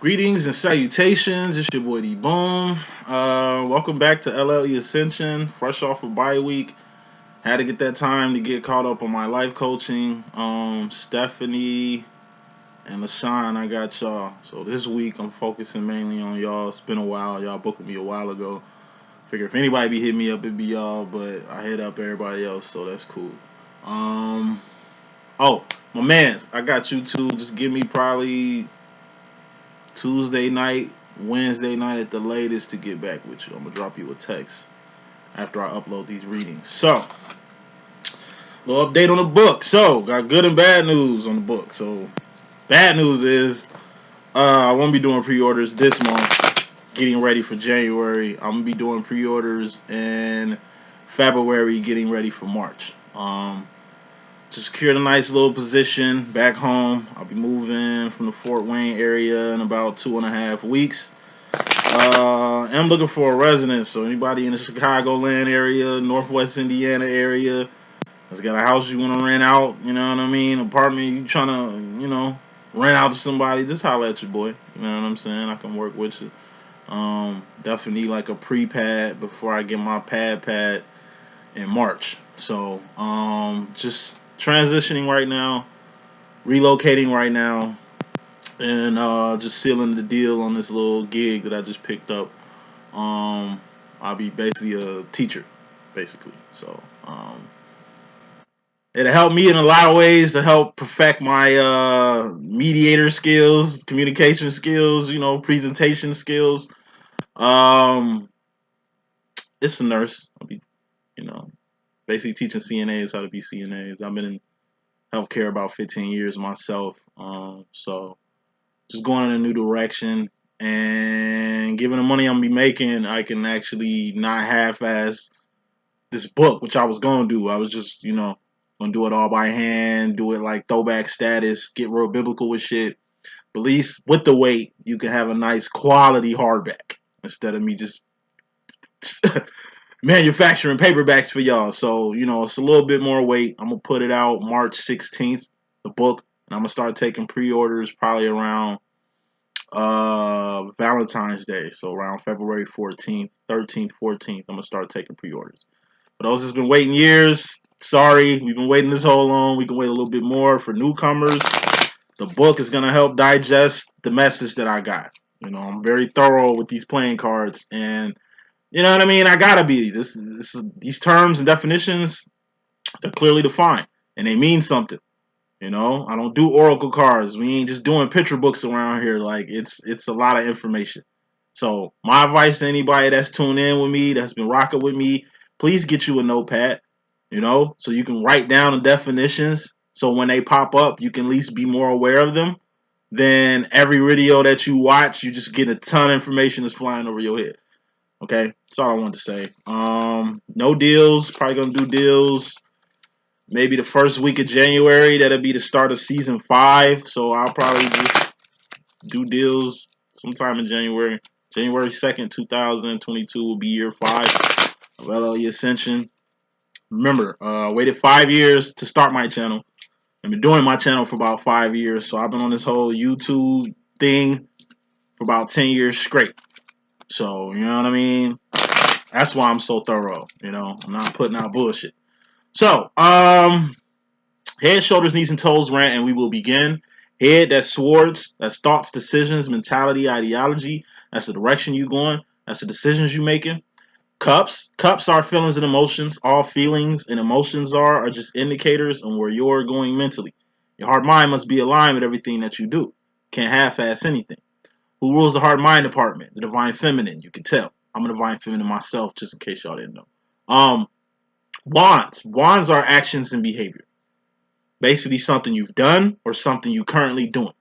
Greetings and salutations. It's your boy D.Boom. Welcome back to LLE.Ascension. Fresh off of bye week. Had to get that time to get caught up on my life coaching. Stephanie and LaShawn, I got y'all. So this week I'm focusing mainly on y'all. It's been a while. Y'all booked me a while ago. Figure if anybody be hitting me up, it'd be y'all. But I hit up everybody else, so that's cool. Oh, my mans, I got you too. Just give me probably Tuesday night, Wednesday night at the latest to get back with you. I'm gonna drop you a text after I upload these readings. So, little update on the book. So, got good and bad news on the book. So, bad news is I won't be doing pre-orders this month. Getting ready for January. I'm gonna be doing pre-orders in February. Getting ready for March. Just secured a nice little position back home. I'll be moving from the Fort Wayne area in about 2.5 weeks. I'm looking for a residence, so anybody in the Chicagoland area, Northwest Indiana area, that's got a house you want to rent out, you know what I mean, apartment you trying to, rent out to somebody, just holler at your boy, you know what I'm saying, I can work with you. Definitely like a pre-pad before I get my pad in March. So, just transitioning right now, relocating right now, and just sealing the deal on this little gig that I just picked up. I'll be basically a teacher, basically. So it'll help me in a lot of ways to help perfect my mediator skills, communication skills, presentation skills. Um, it's a nurse. I'll be, you know, basically teaching CNAs how to be CNAs. I've been in healthcare about 15 years myself. So just going in a new direction, and given the money I'm gonna be making, I can actually not half-ass this book, which I was gonna do. I was just, gonna do it all by hand, do it like throwback status, get real biblical with shit. But at least with the weight, you can have a nice quality hardback instead of me just manufacturing paperbacks for y'all. So, it's a little bit more weight. I'm gonna put it out March 16th, the book, and I'm gonna start taking pre-orders probably around Valentine's Day. So around February 14th, 13th, 14th, I'm gonna start taking pre-orders. For those that's been waiting years, sorry, we've been waiting this whole long. We can wait a little bit more for newcomers. The book is gonna help digest the message that I got. I'm very thorough with these playing cards, and you know what I mean? I gotta be. These terms and definitions, they're clearly defined, and they mean something. I don't do oracle cards. We ain't just doing picture books around here. Like it's a lot of information. So my advice to anybody that's tuned in with me, that's been rocking with me, please get you a notepad, so you can write down the definitions. So when they pop up, you can at least be more aware of them. Then every video that you watch, you just get a ton of information that's flying over your head. Okay, that's all I wanted to say. No deals. Probably gonna do deals maybe the first week of January. That'll be the start of season 5. So I'll probably just do deals sometime in January. January 2nd, 2022 will be year 5 of LLE.Ascension. Remember, I waited 5 years to start my channel. I've been doing my channel for about 5 years. So I've been on this whole YouTube thing for about 10 years straight. So, you know what I mean? That's why I'm so thorough. I'm not putting out bullshit. So, head, shoulders, knees, and toes rant, and we will begin. Head, that's swords, that's thoughts, decisions, mentality, ideology. That's the direction you going. That's the decisions you making. Cups are feelings and emotions. All feelings and emotions are just indicators on where you're going mentally. Your heart mind must be aligned with everything that you do. Can't half-ass anything. Who rules the heart mind department? The divine feminine. You can tell. I'm a divine feminine myself, just in case y'all didn't know. Wands. Wands are actions and behavior. Basically something you've done or something you currently doing.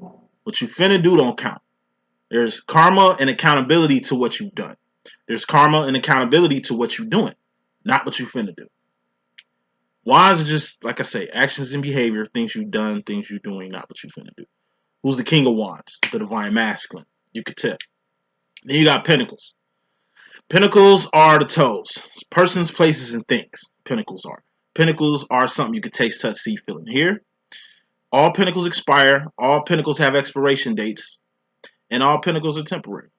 What you finna do don't count. There's karma and accountability to what you've done. There's karma and accountability to what you're doing, not what you finna do. Wands are just, like I say, actions and behavior, things you've done, things you're doing, not what you finna do. Who's the king of wands? The divine masculine. You could tell. Then you got pentacles. Pentacles are the toes. Persons, places, and things. Pentacles are. Pentacles are something you can taste, touch, see, feel, and hear. All pentacles expire. All pentacles have expiration dates. and all pentacles are temporary.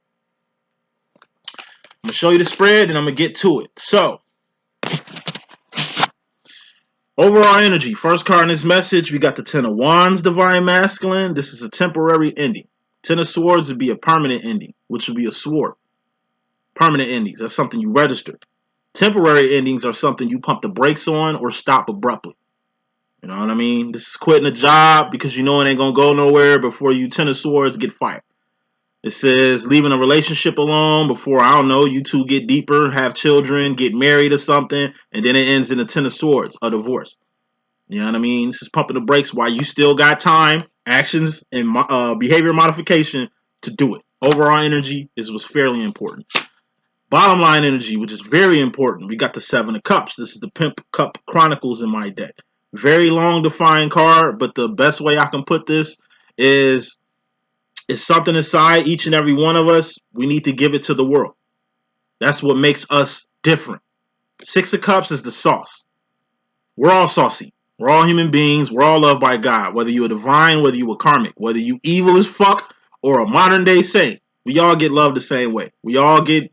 I'm going to show you the spread, and I'm going to get to it. So, overall energy. First card in this message, we got the Ten of Wands, Divine Masculine. This is a temporary ending. Ten of Swords would be a permanent ending, which would be a sword. Permanent endings, that's something you register. Temporary endings are something you pump the brakes on or stop abruptly. You know what I mean? This is quitting a job because you know it ain't going to go nowhere before you Ten of Swords get fired. It says leaving a relationship alone before, I don't know, you two get deeper, have children, get married or something, and then it ends in a Ten of Swords, a divorce. You know what I mean? This is pumping the brakes while you still got time, actions, and behavior modification to do it. Overall energy was fairly important. Bottom line energy, which is very important. We got the Seven of Cups. This is the Pimp Cup Chronicles in my deck. Very long defined card, but the best way I can put this is it's something inside each and every one of us. We need to give it to the world. That's what makes us different. Six of Cups is the sauce. We're all saucy. We're all human beings. We're all loved by God. Whether you're a divine, whether you a karmic, whether you evil as fuck or a modern day saint, we all get loved the same way. We all get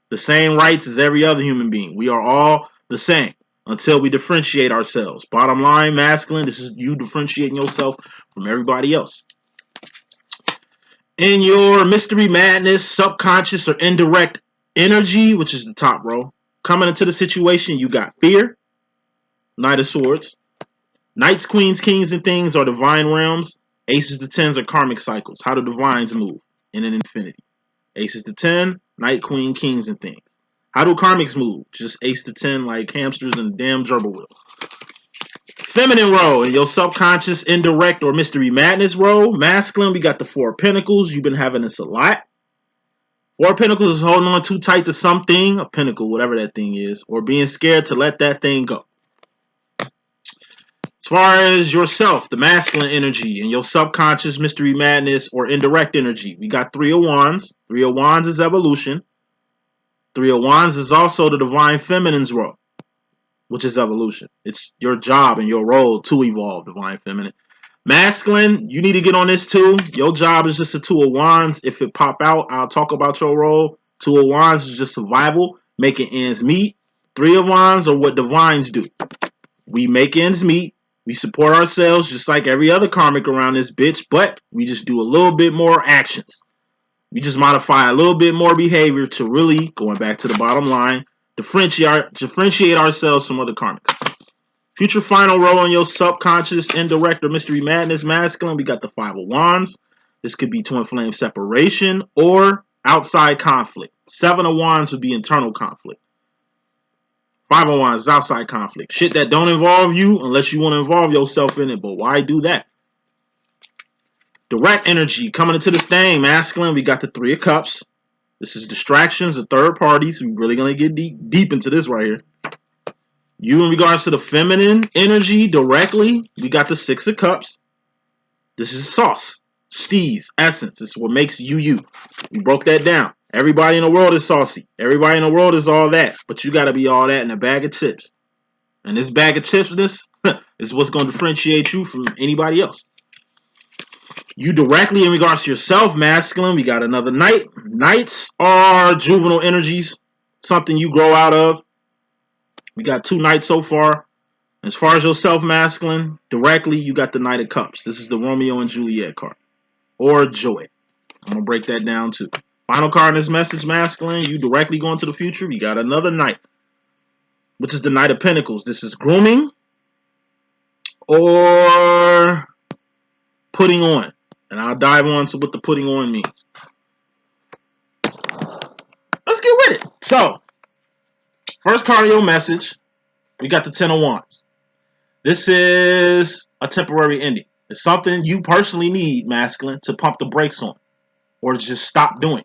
the same rights as every other human being. We are all the same until we differentiate ourselves. Bottom line, masculine, this is you differentiating yourself from everybody else. In your mystery, madness, subconscious, or indirect energy, which is the top row, coming into the situation, you got fear, Knight of Swords. Knights, queens, kings, and things are divine realms. Aces to tens are karmic cycles. How do divines move? In an infinity. Aces to 10, knight, queen, kings, and things. How do karmics move? Just ace to 10 like hamsters and damn gerbil wheel. Feminine row in your subconscious, indirect, or mystery madness row. Masculine, we got the Four of Pentacles. You've been having this a lot. Four of Pentacles is holding on too tight to something, a pinnacle, whatever that thing is, or being scared to let that thing go. As far as yourself, the masculine energy and your subconscious, mystery madness, or indirect energy, we got Three of Wands. Three of Wands is evolution. Three of Wands is also the divine feminine's role, which is evolution. It's your job and your role to evolve, divine feminine. Masculine, you need to get on this too. Your job is just a Two of Wands. If it pop out, I'll talk about your role. Two of Wands is just survival, making ends meet. Three of Wands are what divines do. We make ends meet. We support ourselves just like every other karmic around this bitch, but we just do a little bit more actions. We just modify a little bit more behavior to really, going back to the bottom line, differentiate ourselves from other karmics. Future final row on your subconscious, indirect, or mystery madness masculine, we got the Five of Wands. This could be twin flame separation or outside conflict. Seven of Wands would be internal conflict. Five of Wands is outside conflict. Shit that don't involve you unless you want to involve yourself in it, but why do that? Direct energy coming into this thing, masculine, we got the Three of Cups. This is distractions of third parties. We're really going to get deep into this right here. You, in regards to the feminine energy directly, we got the Six of Cups. This is sauce, steez, essence. It's what makes you you. We broke that down. Everybody in the world is saucy. Everybody in the world is all that. But you got to be all that in a bag of chips. And this bag of chipsness is what's going to differentiate you from anybody else. You directly in regards to yourself, masculine, we got another knight. Knights are juvenile energies, something you grow out of. We got two knights so far. As far as yourself, masculine, directly, you got the Knight of Cups. This is the Romeo and Juliet card. Or Joy. I'm going to break that down too. Final card in this message, masculine, you directly go into the future. We got another knight, which is the Knight of Pentacles. This is grooming or putting on. And I'll dive on to what the putting on means. Let's get with it. So, first card of your message, we got the Ten of Wands. This is a temporary ending. It's something you personally need, masculine, to pump the brakes on. Or just stop doing.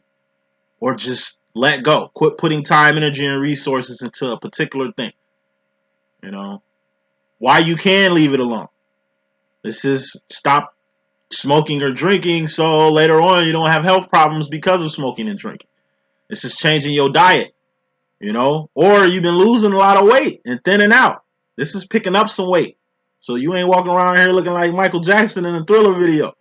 Or just let go. Quit putting time, energy, and resources into a particular thing. You know? Why you can leave it alone. This is stop smoking or drinking so later on you don't have health problems because of smoking and drinking. This is changing your diet, you know, or you've been losing a lot of weight and thinning out. This is picking up some weight, so you ain't walking around here looking like Michael Jackson in a Thriller video.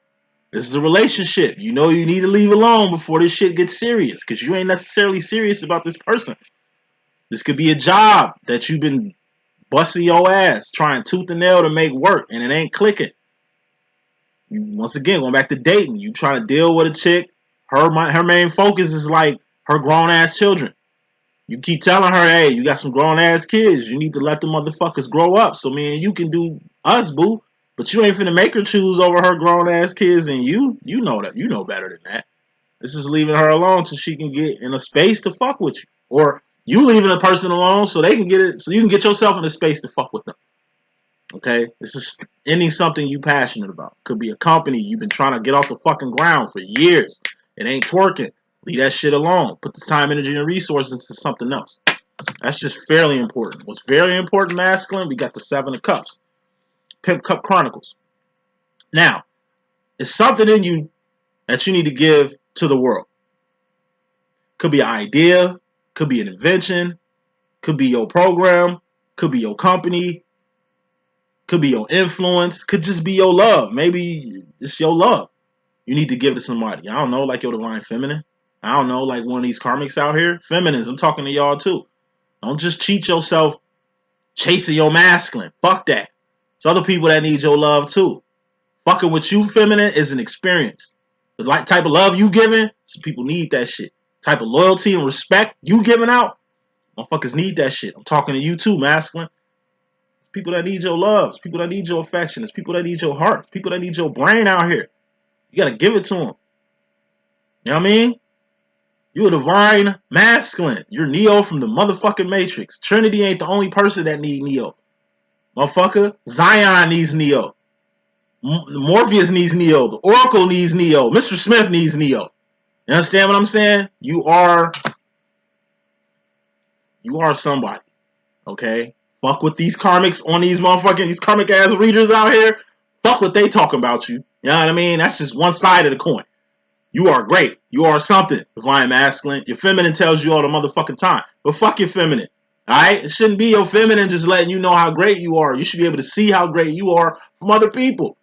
This is a relationship. You know you need to leave alone before this shit gets serious, because you ain't necessarily serious about this person. This could be a job that you've been busting your ass, trying tooth and nail to make work, and it ain't clicking. You, once again, going back to dating, you trying to deal with a chick. Her main focus is like her grown ass children. You keep telling her, hey, you got some grown ass kids. You need to let the motherfuckers grow up so me and you can do us, boo. But you ain't finna make her choose over her grown ass kids, and you know that. You know better than that. This is leaving her alone so she can get in a space to fuck with you. Or you leaving a person alone so they can get it, so you can get yourself in a space to fuck with them. Okay? This is ending something you passionate about. Could be a company you've been trying to get off the fucking ground for years. It ain't twerking. Leave that shit alone. Put the time, energy, and resources into something else. That's just fairly important. What's very important, masculine, we got the 7 of Cups. Pimp Cup Chronicles. Now, it's something in you that you need to give to the world. Could be an idea, could be an invention, could be your program, could be your company, could be your influence, could just be your love. Maybe it's your love. You need to give to somebody. I don't know, like your divine feminine. I don't know, like one of these karmics out here. Feminines, I'm talking to y'all too. Don't just cheat yourself chasing your masculine. Fuck that. It's other people that need your love too. Fucking with you, feminine, is an experience. The type of love you giving, some people need that shit. Type of loyalty and respect you giving out, motherfuckers need that shit. I'm talking to you too, masculine. It's people that need your love. It's people that need your affection. It's people that need your heart. It's people that need your brain out here. You gotta give it to them. You know what I mean? You a divine masculine. You're Neo from the motherfucking Matrix. Trinity ain't the only person that need Neo. Motherfucker, Zion needs Neo. Morpheus needs Neo. The Oracle needs Neo. Mr. Smith needs Neo. You understand what I'm saying? You are somebody. Okay? Fuck with these karmics on these motherfucking, these karmic ass readers out here. Fuck what they talking about you. You know what I mean? That's just one side of the coin. You are great. You are something, divine masculine. Your feminine tells you all the motherfucking time. But fuck your feminine. Alright? It shouldn't be your feminine just letting you know how great you are. You should be able to see how great you are from other people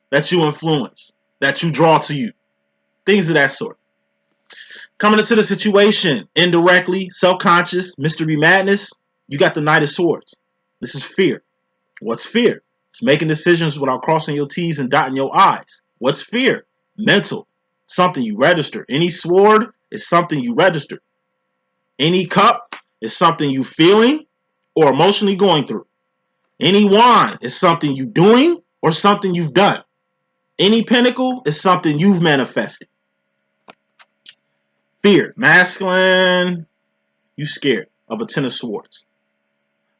that you influence, that you draw to you. Things of that sort. Coming into the situation, indirectly, self-conscious, mystery madness, you got the Knight of Swords. This is fear. What's fear? It's making decisions without crossing your T's and dotting your I's. What's fear? Mental. Something you register. Any sword is something you register. Any cup is something you feeling or emotionally going through. Any wand is something you doing or something you've done. Any pinnacle is something you've manifested. Fear. Masculine. You scared of a 10 of Swords.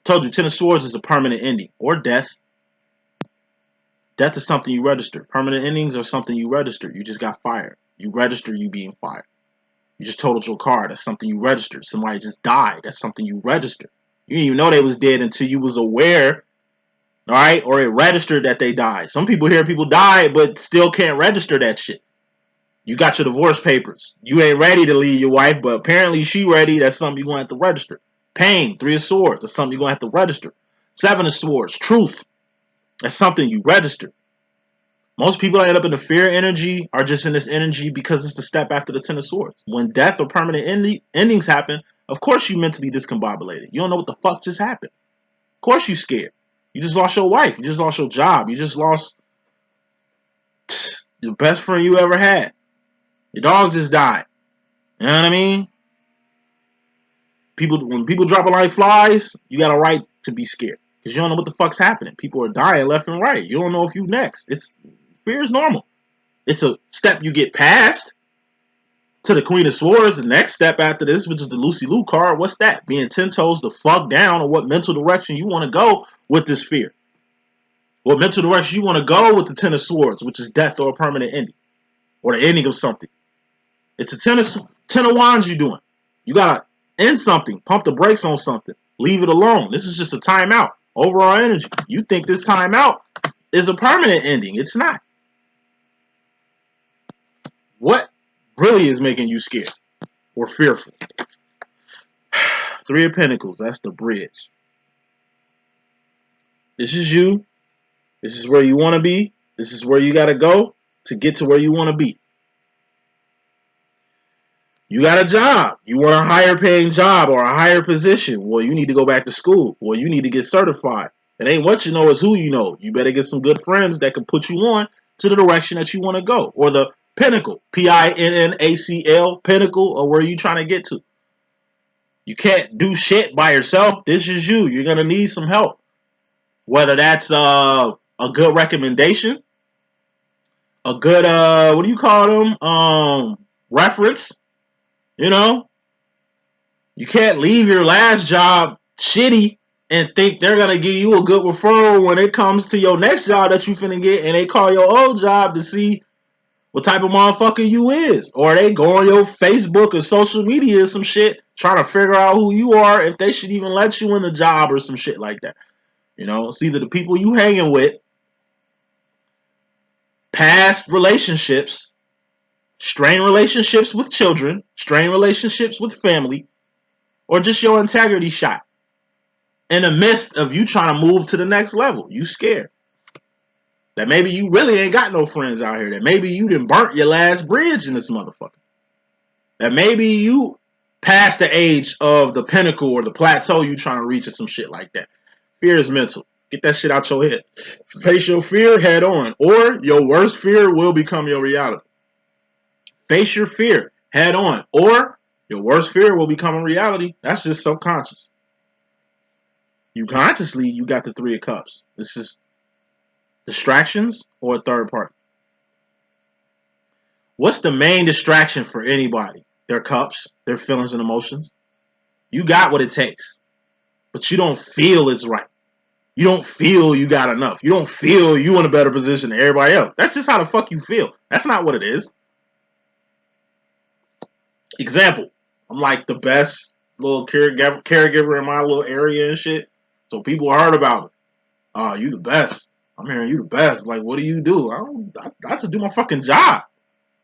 Told you, 10 of Swords is a permanent ending or death. Death is something you register. Permanent endings are something you register. You just got fired. You register you being fired. You just totaled your car. That's something you registered. Somebody just died. That's something you registered. You didn't even know they was dead until you was aware, all right? Or it registered that they died. Some people hear people die but still can't register that shit. You got your divorce papers. You ain't ready to leave your wife, but apparently she ready. That's something you're going to have to register. Pain, 3 of Swords. That's something you're going to have to register. 7 of Swords, truth. That's something you register. Most people that end up in the fear energy are just in this energy because it's the step after the 10 of Swords. When death or permanent endings happen, of course you mentally discombobulated. You don't know what the fuck just happened. Of course you scared. You just lost your wife. You just lost your job. You just lost the best friend you ever had. Your dog just died. You know what I mean? When people dropping like flies, you got a right to be scared. Because you don't know what the fuck's happening. People are dying left and right. You don't know if you next. Fear is normal. It's a step you get past to the Queen of Swords. The next step after this, which is the Lucy Liu card, what's that? Being 10 toes the fuck down on what mental direction you want to go with this fear. What mental direction you want to go with the 10 of Swords, which is death or a permanent ending. Or the ending of something. It's a 10 of Wands you're doing. You got to end something. Pump the brakes on something. Leave it alone. This is just a timeout. Overall energy. You think this timeout is a permanent ending. It's not. What really is making you scared or fearful? 3 of Pentacles. That's the bridge. This is you. This is where you want to be. This is where you got to go to get to where you want to be. You got a job. You want a higher paying job or a higher position. Well, you need to go back to school. Well, you need to get certified. It ain't what you know, it's who you know. You better get some good friends that can put you on to the direction that you want to go. Or the pinnacle. P-I-N-N-A-C-L, pinnacle, or where you trying to get to. You can't do shit by yourself. This is you. You're going to need some help. Whether that's a good recommendation, a good, what do you call them? Reference. You know, you can't leave your last job shitty and think they're going to give you a good referral when it comes to your next job that you finna get, and they call your old job to see what type of motherfucker you is. Or they go on your Facebook or social media or some shit trying to figure out who you are, if they should even let you in the job or some shit like that. You know, it's either the people you hanging with, past relationships, strained relationships with children, strained relationships with family, or just your integrity shot. In the midst of you trying to move to the next level, you scared. That maybe you really ain't got no friends out here. That maybe you done burnt your last bridge in this motherfucker. That maybe you past the age of the pinnacle or the plateau you trying to reach or some shit like that. Fear is mental. Get that shit out your head. Face your fear head on, or your worst fear will become your reality. Face your fear head on, or your worst fear will become a reality. That's just subconscious. You consciously, you got the Three of Cups. This is distractions or a third party. What's the main distraction for anybody? Their cups, their feelings and emotions. You got what it takes, but you don't feel it's right. You don't feel you got enough. You don't feel you in a better position than everybody else. That's just how the fuck you feel. That's not what it is. Example, I'm like the best little caregiver in my little area and shit. So people heard about it. Oh, you the best. I'm hearing you the best. Like, what do you do? I just do my fucking job.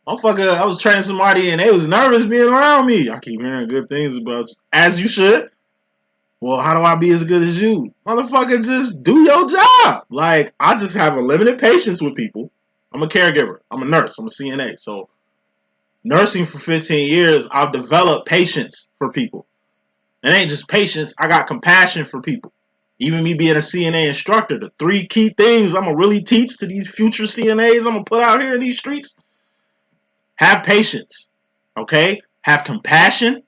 Motherfucker, I was training somebody and they was nervous being around me. I keep hearing good things about you. As you should. Well, how do I be as good as you? Motherfucker, just do your job. Like, I just have a limited patience with people. I'm a caregiver. I'm a nurse. I'm a CNA. So, nursing for 15 years, I've developed patience for people. It ain't just patience. I got compassion for people. Even me being a CNA instructor, the 3 key things I'm going to really teach to these future CNAs I'm going to put out here in these streets. Have patience. Okay? Have compassion.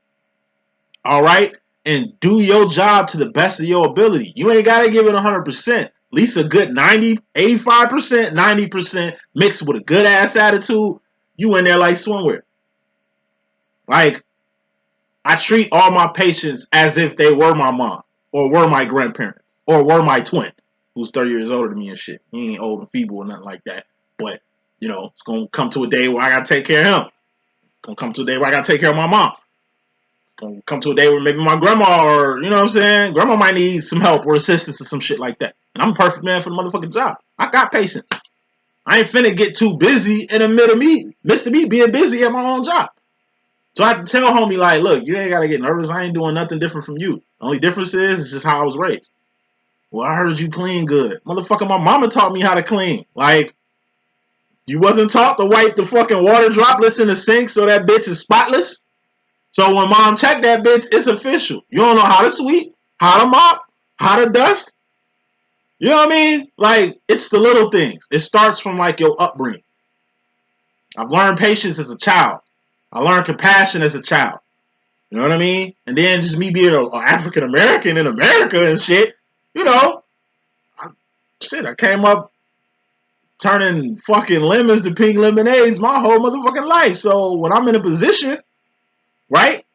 All right? And do your job to the best of your ability. You ain't got to give it 100%. At least a good 90, 85%, 90% mixed with a good ass attitude. You in there like swimwear. Like, I treat all my patients as if they were my mom or were my grandparents or were my twin who's 30 years older than me and shit. He ain't old and feeble or nothing like that. But, you know, it's going to come to a day where I got to take care of him. It's going to come to a day where I got to take care of my mom. Gonna come to a day where maybe my grandma or, you know what I'm saying, grandma might need some help or assistance or some shit like that. And I'm a perfect man for the motherfucking job. I got patience. I ain't finna get too busy in the middle of me, Mr. Me being busy at my own job. So I have to tell homie, like, look, you ain't gotta get nervous. I ain't doing nothing different from you. The only difference is it's just how I was raised. Well, I heard you clean good. Motherfucker, my mama taught me how to clean. Like, you wasn't taught to wipe the fucking water droplets in the sink so that bitch is spotless? So when mom checked that bitch, it's official. You don't know how to sweep, how to mop, how to dust. You know what I mean? Like, it's the little things. It starts from, like, your upbringing. I've learned patience as a child. I learned compassion as a child. You know what I mean? And then just me being an African American in America and shit, you know, I came up turning fucking lemons to pink lemonades my whole motherfucking life. So when I'm in a position, right,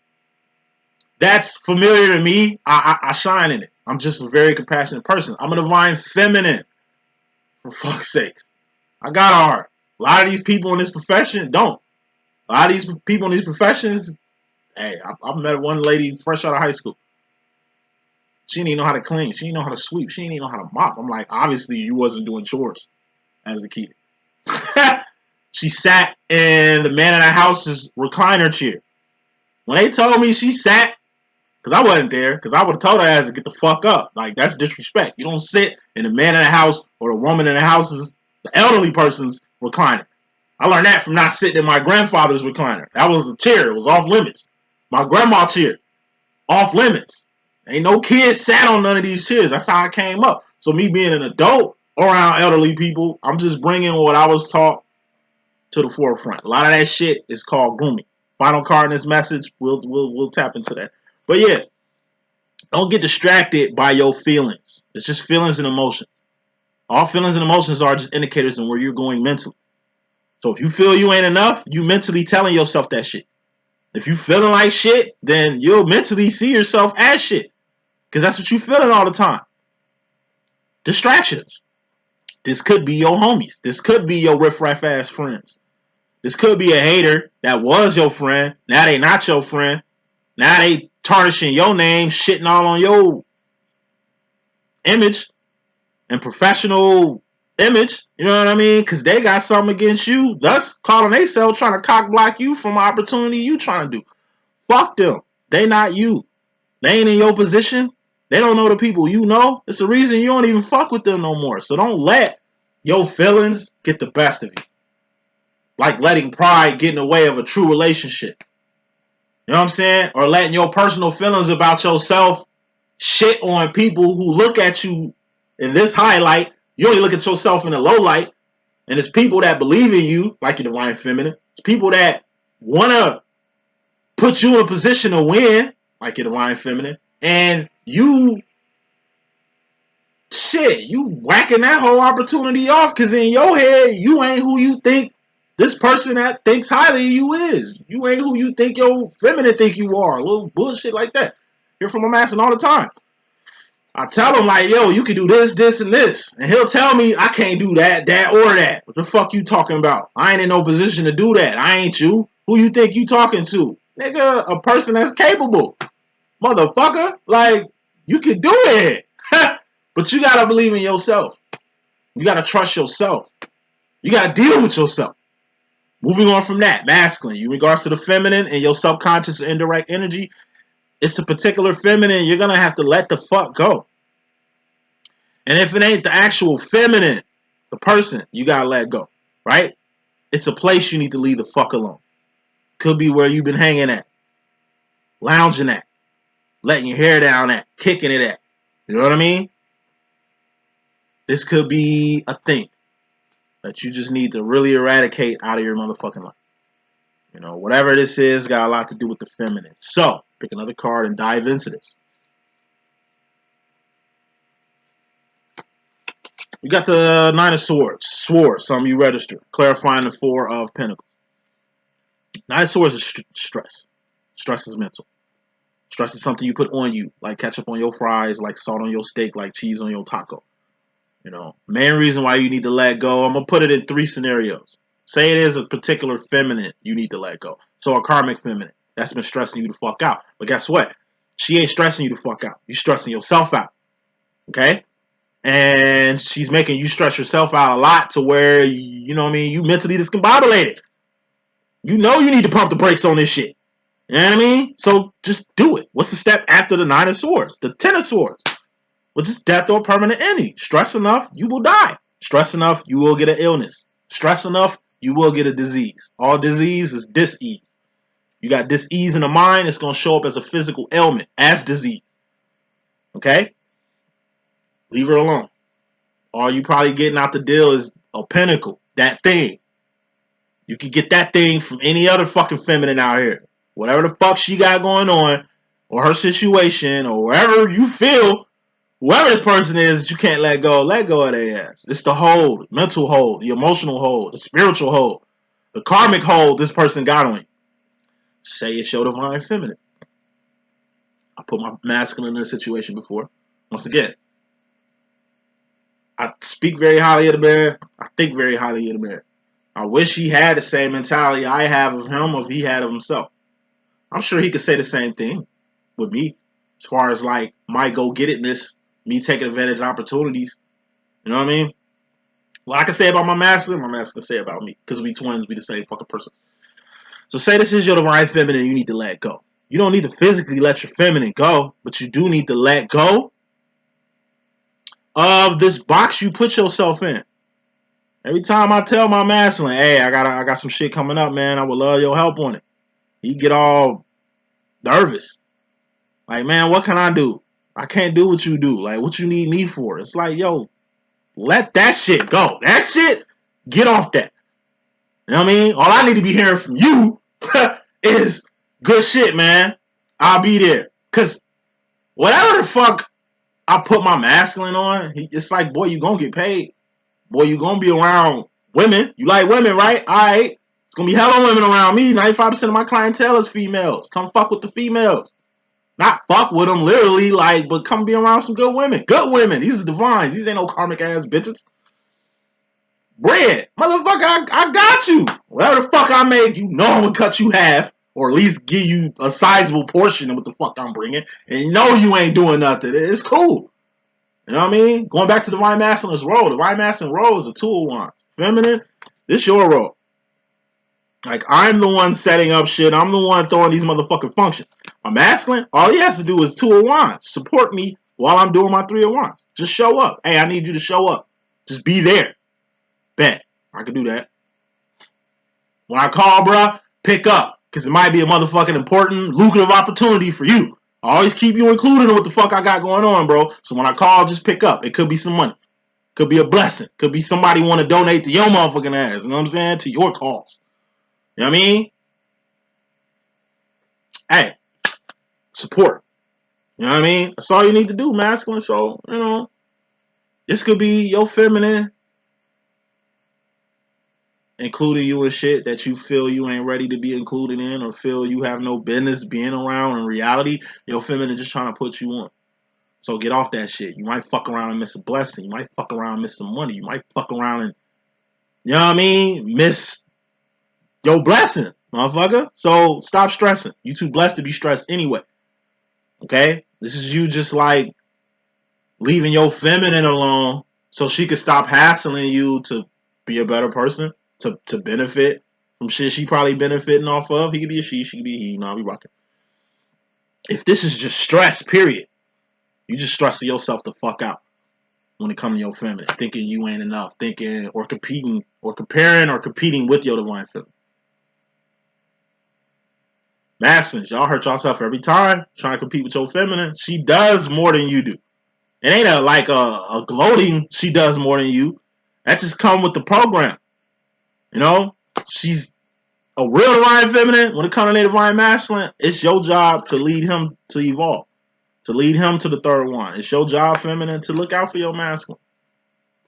that's familiar to me, I shine in it. I'm just a very compassionate person. I'm a divine feminine, for fuck's sake. I got a heart. A lot of these people in this profession don't. A lot of these people in these professions, hey, I met one lady fresh out of high school. She didn't even know how to clean. She didn't know how to sweep. She didn't even know how to mop. I'm like, obviously you wasn't doing chores as a kid. She sat in the man in the house's recliner chair. When they told me she sat, because I wasn't there, because I would have told her ass to get the fuck up. Like, that's disrespect. You don't sit in the man in the house or the woman in the house's, the elderly person's recliner. I learned that from not sitting in my grandfather's recliner. That was a chair. It was off limits. My grandma chair. Off limits. Ain't no kid sat on none of these chairs. That's how I came up. So me being an adult around elderly people, I'm just bringing what I was taught to the forefront. A lot of that shit is called grooming. Final card in this message, we'll tap into that. But yeah, don't get distracted by your feelings. It's just feelings and emotions. All feelings and emotions are just indicators of where you're going mentally. So if you feel you ain't enough, you mentally telling yourself that shit. If you feeling like shit, then you'll mentally see yourself as shit. Because that's what you feeling all the time. Distractions. This could be your homies. This could be your riff-raff ass friends. This could be a hater that was your friend. Now they not your friend. Now they tarnishing your name, shitting all on your image and professional image. You know what I mean? Because they got something against you, thus calling themselves trying to cock block you from an opportunity you trying to do. Fuck them. They not you. They ain't in your position. They don't know the people you know. It's the reason you don't even fuck with them no more. So don't let your feelings get the best of you. Like letting pride get in the way of a true relationship. You know what I'm saying? Or letting your personal feelings about yourself shit on people who look at you in this highlight. You only look at yourself in the low light. And it's people that believe in you, like your divine feminine. It's people that want to put you in a position to win, like your divine feminine. And you whacking that whole opportunity off because in your head, you ain't who you think this person that thinks highly of you is. You ain't who you think your feminine think you are. A little bullshit like that. Hear from a masculine all the time. I tell him like, yo, you can do this, this, and this. And he'll tell me I can't do that, or that. What the fuck you talking about? I ain't in no position to do that. I ain't you. Who you think you talking to? Nigga, a person that's capable. Motherfucker. Like, you can do it. But you gotta believe in yourself. You gotta trust yourself. You gotta deal with yourself. Moving on from that, masculine. In regards to the feminine and your subconscious or indirect energy, it's a particular feminine you're gonna have to let the fuck go. And if it ain't the actual feminine, the person, you gotta let go. Right? It's a place you need to leave the fuck alone. Could be where you've been hanging at, lounging at, letting your hair down at, kicking it at. You know what I mean? This could be a thing that you just need to really eradicate out of your motherfucking life. You know, whatever this is, got a lot to do with the feminine. So, pick another card and dive into this. We got the Nine of Swords. Swords, some of you register. Clarifying the Four of Pentacles. Nine of Swords is stress. Stress is mental. Stress is something you put on you, like ketchup on your fries, like salt on your steak, like cheese on your taco. You know, main reason why you need to let go, I'm going to put it in 3 scenarios. Say it is a particular feminine you need to let go. So a karmic feminine that's been stressing you the fuck out. But guess what? She ain't stressing you the fuck out. You're stressing yourself out. Okay? And she's making you stress yourself out a lot to where, you know what I mean, you mentally discombobulated. You know you need to pump the brakes on this shit. You know what I mean? So just do it. What's the step after the Nine of Swords? The Ten of Swords. Which is death or permanent ending. Stress enough, you will die. Stress enough, you will get an illness. Stress enough, you will get a disease. All disease is dis-ease. You got dis-ease in the mind, it's going to show up as a physical ailment, as disease. Okay? Leave her alone. All you probably getting out the deal is a pinnacle, that thing. You can get that thing from any other fucking feminine out here. Whatever the fuck she got going on, or her situation, or wherever you feel, whoever this person is, you can't let go of their ass. It's the hold, mental hold, the emotional hold, the spiritual hold, the karmic hold this person got on you. Say it's your divine feminine. I put my masculine in a situation before. Once again, I speak very highly of the man. I think very highly of the man. I wish he had the same mentality I have of him or if he had of himself. I'm sure he could say the same thing with me as far as like my go-get-itness, me taking advantage of opportunities. You know what I mean? What I can say about my master can say about me. Because we twins, we the same fucking person. So say this is your divine feminine, you need to let go. You don't need to physically let your feminine go, but you do need to let go of this box you put yourself in. Every time I tell my masculine, hey, I got some shit coming up, man. I would love your help on it. He get all nervous. Like, man, what can I do? I can't do what you do. Like, what you need me for? It's like, yo, let that shit go. That shit, get off that. You know what I mean? All I need to be hearing from you is good shit, man. I'll be there. Because whatever the fuck I put my masculine on, it's like, boy, you gonna get paid. Boy, you gonna be around women. You like women, right? All right. It's gonna be hella women around me. 95% of my clientele is females. Come fuck with the females. Not fuck with them, literally, like, but come be around some good women. Good women. These are divine. These ain't no karmic ass bitches. Bread. Motherfucker, I got you. Whatever the fuck I make, you know I'm gonna cut you half. Or at least give you a sizable portion of what the fuck I'm bringing. And you know you ain't doing nothing. It's cool. You know what I mean? Going back to Divine Masculine's role. Divine Masculine role is a tool of wands. Feminine, this your role. Like, I'm the one setting up shit. I'm the one throwing these motherfucking functions. My masculine, all he has to do is 2 of wands. Support me while I'm doing my 3 of wands. Just show up. Hey, I need you to show up. Just be there. Bet. I can do that. When I call, bruh, pick up. Because it might be a motherfucking important, lucrative opportunity for you. I always keep you included in what the fuck I got going on, bro. So when I call, just pick up. It could be some money. Could be a blessing. Could be somebody want to donate to your motherfucking ass. You know what I'm saying? To your cause. You know what I mean? Hey, support. You know what I mean? That's all you need to do, masculine. So, you know, this could be your feminine including you in shit that you feel you ain't ready to be included in or feel you have no business being around. In reality, your feminine just trying to put you on. So get off that shit. You might fuck around and miss a blessing. You might fuck around and miss some money. You might fuck around and, you know what I mean, miss your blessing, motherfucker. So stop stressing. You too blessed to be stressed anyway. Okay? This is you just like leaving your feminine alone so she could stop hassling you to be a better person, to benefit from shit she probably benefiting off of. He could be a she could be a he. No, we rocking. If this is just stress, period, you just stressing yourself the fuck out when it comes to your feminine, thinking you ain't enough, thinking or competing or comparing or competing with your divine feminine. Masculines, y'all hurt yourself every time trying to compete with your feminine. She does more than you do. It ain't a gloating she does more than you. That just come with the program. You know? She's a real divine feminine. When it comes to a divine masculine, it's your job to lead him to evolve. To lead him to the 3rd one. It's your job, feminine, to look out for your masculine.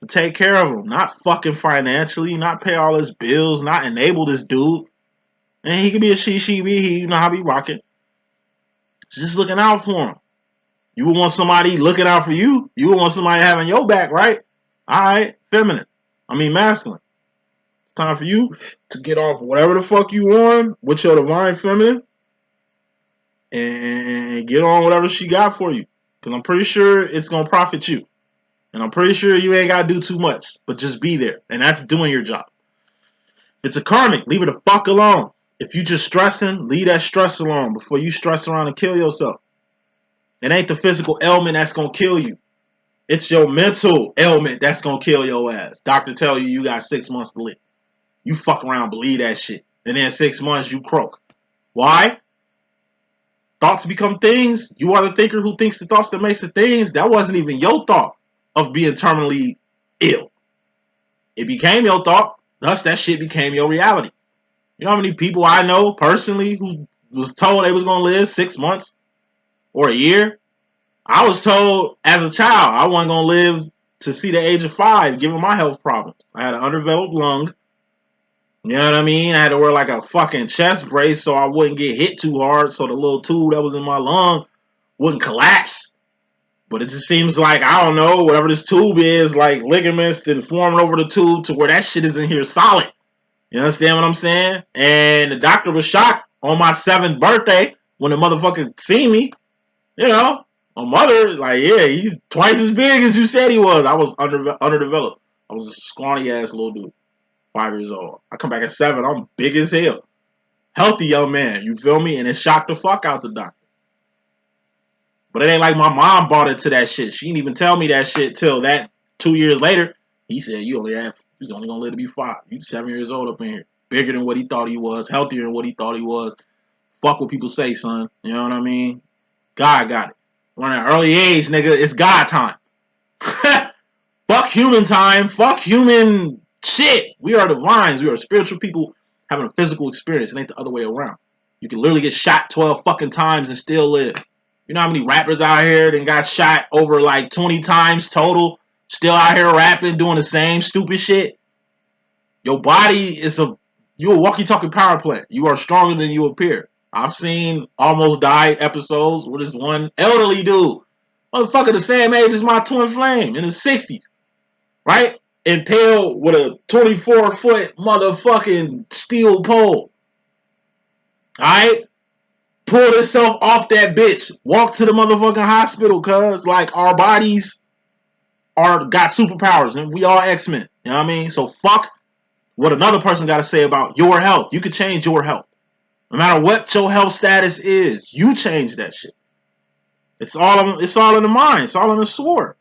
To take care of him. Not fucking financially. Not pay all his bills. Not enable this dude. And he could be a she be he. You know how we rocking. Just looking out for him. You would want somebody looking out for you. You would want somebody having your back, right? Alright, feminine. I mean masculine. It's time for you to get off whatever the fuck you on with your divine feminine and get on whatever she got for you. Because I'm pretty sure it's going to profit you. And I'm pretty sure you ain't got to do too much. But just be there. And that's doing your job. If it's a karmic, leave it the fuck alone. If you just stressing, leave that stress alone before you stress around and kill yourself. It ain't the physical ailment that's going to kill you. It's your mental ailment that's going to kill your ass. Doctor tell you got 6 months to live. You fuck around, believe that shit. And then 6 months, you croak. Why? Thoughts become things. You are the thinker who thinks the thoughts that makes the things. That wasn't even your thought of being terminally ill. It became your thought. Thus, that shit became your reality. You know how many people I know personally who was told they was going to live 6 months or a year? I was told as a child I wasn't going to live to see the age of 5 given my health problems. I had an underdeveloped lung. You know what I mean? I had to wear like a fucking chest brace so I wouldn't get hit too hard so the little tube that was in my lung wouldn't collapse. But it just seems like, I don't know, whatever this tube is, like ligaments then forming over the tube to where that shit is in here solid. You understand what I'm saying? And the doctor was shocked on my 7th birthday when the motherfucker seen me. You know, my mother, like, yeah, he's twice as big as you said he was. I was underdeveloped. I was a scrawny ass little dude. 5 years old. I come back at 7. I'm big as hell. Healthy young man. You feel me? And it shocked the fuck out the doctor. But it ain't like my mom bought into that shit. She didn't even tell me that shit till that 2 years later. He said, you only have He's only gonna live to be 5. You 7 years old up in here. Bigger than what he thought he was, healthier than what he thought he was. Fuck what people say, son. You know what I mean? God got it. We're at an early age, nigga. It's God time. Fuck human time. Fuck human shit. We are divines. We are spiritual people having a physical experience. It ain't the other way around. You can literally get shot 12 fucking times and still live. You know how many rappers out here that got shot over like 20 times total, still out here rapping, doing the same stupid shit? Your body is you a walkie-talkie power plant. You are stronger than you appear. I've seen almost died episodes with this one elderly dude. Motherfucker the same age as my twin flame in his 60s. Right? Impaled with a 24-foot motherfucking steel pole. Alright? Pulled himself off that bitch. Walked to the motherfucking hospital, cuz like our bodies got superpowers and we all X-Men. You know what I mean? So fuck what another person got to say about your health. You can change your health. No matter what your health status is, you change that shit. It's all in the mind. It's all in the sword.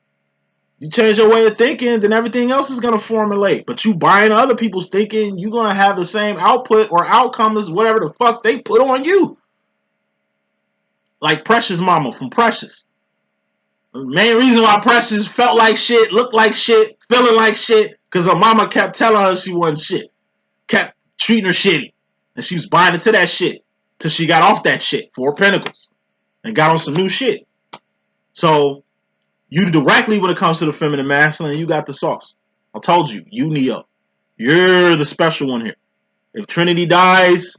You change your way of thinking, then everything else is going to formulate. But you buying other people's thinking, you're going to have the same output or outcome as whatever the fuck they put on you. Like Precious Mama from Precious. The main reason why Precious felt like shit, looked like shit, feeling like shit, because her mama kept telling her she wasn't shit. Kept treating her shitty. And she was buying into that shit till she got off that shit, 4 Pentacles, and got on some new shit. So, you directly, when it comes to the feminine masculine, you got the sauce. I told you, you Neo. You're the special one here. If Trinity dies,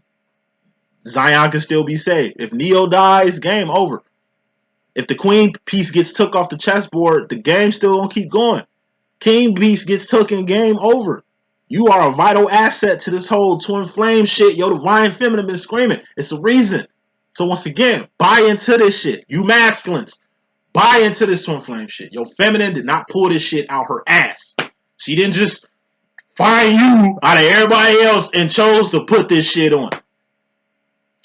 Zion can still be saved. If Neo dies, game over. If the Queen piece gets took off the chessboard, the game still gonna keep going. King piece gets taken, game over. You are a vital asset to this whole twin flame shit. Your divine feminine been screaming. It's a reason. So once again, buy into this shit. You masculines, buy into this twin flame shit. Your feminine did not pull this shit out her ass. She didn't just find you out of everybody else and chose to put this shit on.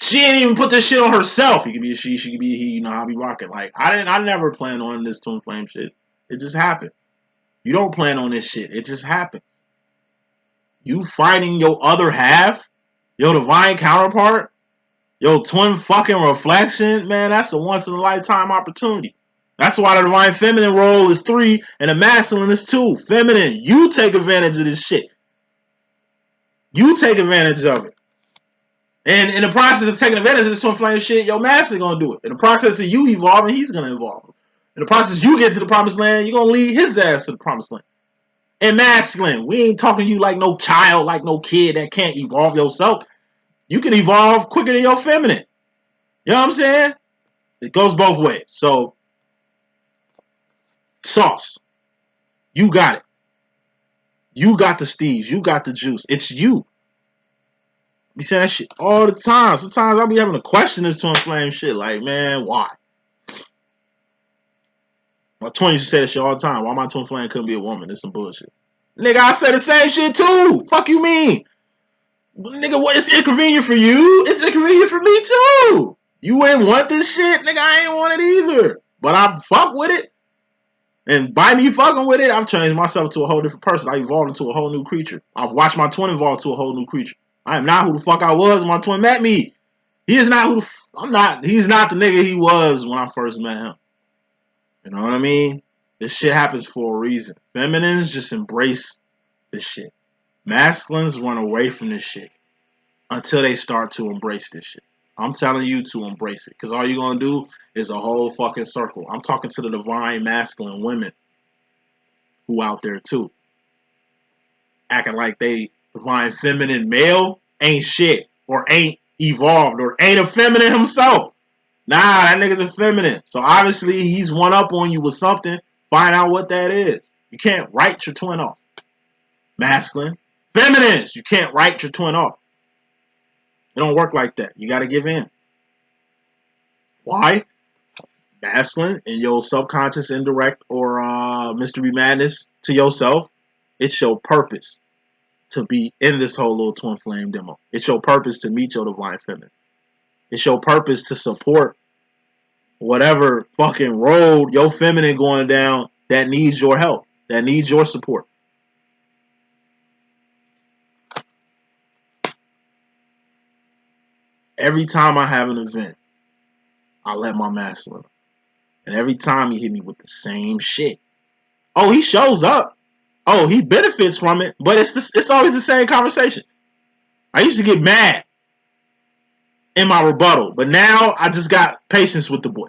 She didn't even put this shit on herself. He could be a she could be a he. You know how I be rocking. Like I never planned on this twin flame shit. It just happened. You don't plan on this shit. It just happened. You finding your other half, your divine counterpart, your twin fucking reflection, man, that's a once in a lifetime opportunity. That's why the divine feminine role is 3 and the masculine is 2. Feminine, you take advantage of this shit. You take advantage of it. And in the process of taking advantage of this twin flame shit, your master gonna do it. In the process of you evolving, he's gonna evolve. In the process you get to the promised land, you're gonna lead his ass to the promised land. And masculine, we ain't talking to you like no child, like no kid that can't evolve yourself. You can evolve quicker than your feminine. You know what I'm saying? It goes both ways. So, sauce. You got it. You got the steez. You got the juice. It's you. Be saying that shit all the time. Sometimes I'll be having to question this twin flame shit. Like, man, why? My twin used to say that shit all the time. Why my twin flame couldn't be a woman? It's some bullshit. Nigga, I say the same shit too. Fuck you mean? Nigga, what? It's inconvenient for you. It's inconvenient for me too. You ain't want this shit? Nigga, I ain't want it either. But I fuck with it. And by me fucking with it, I've changed myself to a whole different person. I evolved into a whole new creature. I've watched my twin evolve to a whole new creature. I am not who the fuck I was when my twin met me. He is not who the I'm not. He's not the nigga he was when I first met him. You know what I mean? This shit happens for a reason. Feminines just embrace this shit. Masculines run away from this shit until they start to embrace this shit. I'm telling you to embrace it. Because all you're going to do is a whole fucking circle. I'm talking to the divine masculine women who out there too. Acting like they divine feminine male ain't shit. Or ain't evolved. Or ain't a feminine himself. Nah, that nigga's a feminine. So obviously he's one up on you with something. Find out what that is. You can't write your twin off. Masculine. Feminines, you can't write your twin off. It don't work like that. You got to give in. Why? Masculine in your subconscious, indirect, or mystery madness to yourself, it's your purpose to be in this whole little twin flame demo. It's your purpose to meet your divine feminine. It's your purpose to support whatever fucking road your feminine going down that needs your help, that needs your support. every time I have an event, I let my mask slip. And every time he hit me with the same shit. Oh, he shows up. Oh, he benefits from it. But it's always the same conversation. I used to get mad in my rebuttal. But now I just got patience with the boy.